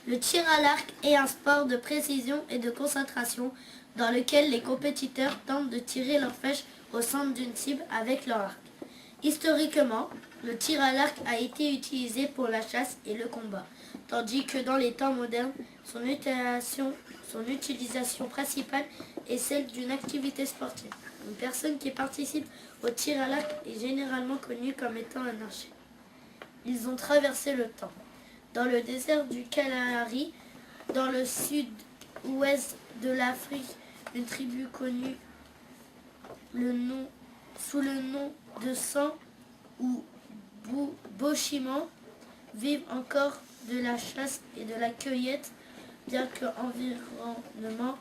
Le tir à l'arc est un sport de précision et de concentration dans lequel les compétiteurs tentent de tirer leur flèche au centre d'une cible avec leur arc. Historiquement, le tir à l'arc a été utilisé pour la chasse et le combat, tandis que dans les temps modernes, son utilisation principale est celle d'une activité sportive. Une personne qui participe au tir à l'arc est généralement connue comme étant un archer. Ils ont traversé le temps. Dans le désert du Kalahari, dans le sud-ouest de l'Afrique, une tribu connue sous le nom de San ou Boshiman vivent encore de la chasse et de la cueillette, bien que l'environnement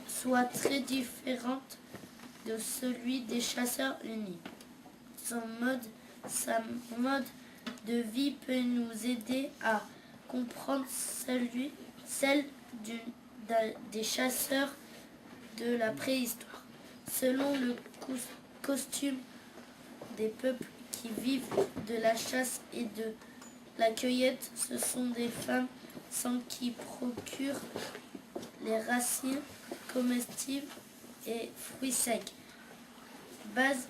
soit très différent de celui des chasseurs unis. Sa mode de vie peut nous aider à comprendre celle des chasseurs de la préhistoire. Selon le costume des peuples qui vivent de la chasse et de la cueillette, ce sont des femmes sans qui procurent les racines comestibles et fruits secs, base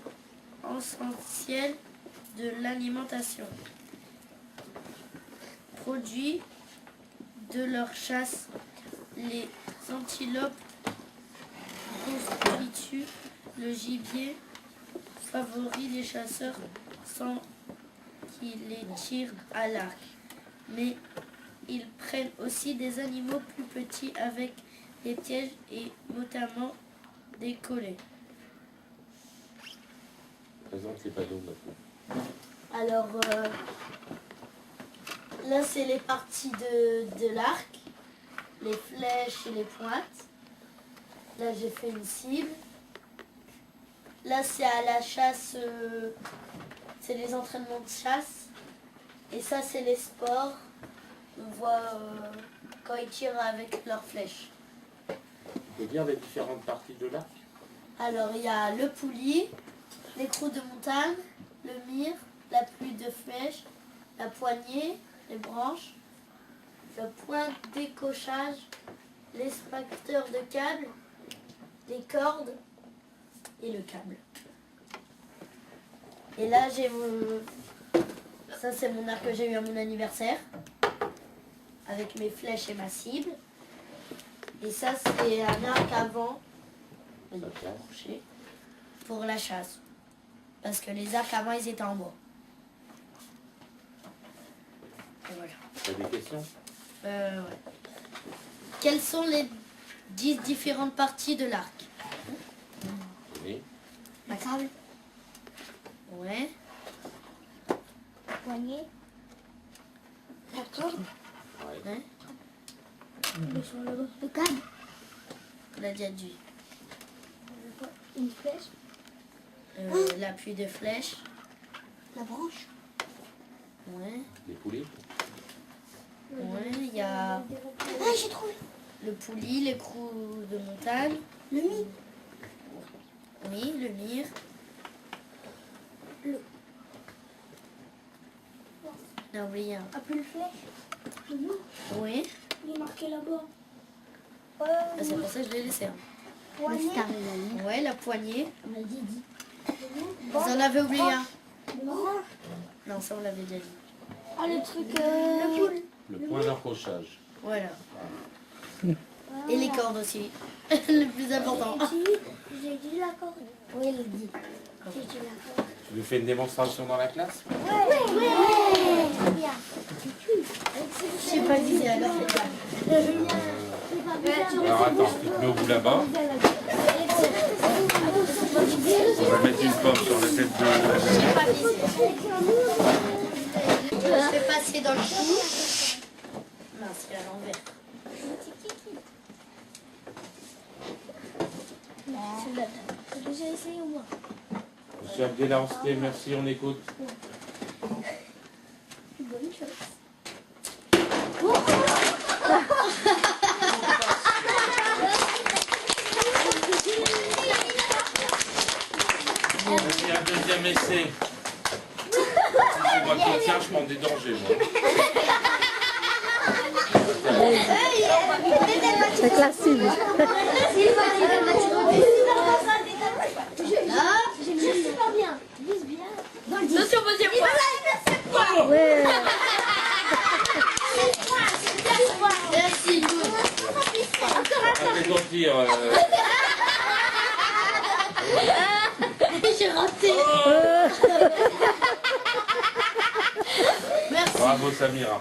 essentielle de l'alimentation. Produits de leur chasse, les antilopes constituent le gibier favori des chasseurs sans qu'ils les tirent à l'arc. Mais ils prennent aussi des animaux plus petits avec des pièges et notamment des collets. Présente les panneaux maintenant. Alors, là, c'est les parties de l'arc, les flèches et les pointes. Là, j'ai fait une cible. Là, c'est à la chasse, c'est les entraînements de chasse. Et ça, c'est les sports. On voit quand ils tirent avec leurs flèches. Tu peux dire les différentes parties de l'arc? Alors, il y a le poulie, l'écrou de montagne, le mire, la pluie de flèches, la poignée, les branches, le point d'écochage, l'extracteur de câble, les cordes et le câble. Et là, j'ai ça, c'est mon arc que j'ai eu à mon anniversaire, avec mes flèches et ma cible. Et ça, c'est un arc avant pour la chasse. Parce que les arcs avant, ils étaient en bois. Et voilà. T'as des questions? Ouais. Quelles sont les 10 différentes parties de l'arc? Oui. La câble, Ouais. la poignée, la corde, Ouais. le câble, On a déjà dit. une flèche, L'appui de flèche. la branche, Ouais. Les poulets? Ouais, il y a ah j'ai trouvé, le poulie, l'écrou de montagne. le mine, Oui, le mire. On a oublié un. après le flèche, le mine, Oui. il est marqué là-bas. Ah, c'est pour ça que je l'ai laissé. Poignée, Ouais, la poignée. on a dit. Vous en avez oublié un. Branche, Non, ça on l'avait déjà dit. ah le truc, le poule. Le point d'accrochage. Voilà. Et les cordes aussi. Le plus important. J'ai dit la corde. Oui, il dit. J'ai dit la corde. Tu nous fais une démonstration dans la classe? Ouais, très bien. Je sais pas viser alors. Alors attends, tu te mets au bout là-bas. On va mettre une pomme sur la tête de... Je sais pas viser. Je vais passer dans le trou. Mince, c'est à l'envers. J'ai déjà essayé au moins. Monsieur Abdella, merci, on écoute. Bonne chose. Vas-y, un deuxième essai. Si c'est moi qui tiens, je prends des dangers, moi. C'est classique. J'ai super bien. Vise bien. Attention, deuxième fois. Ouais. Merci, Louis. Fais ton tir. J'ai raté. Bravo Samira.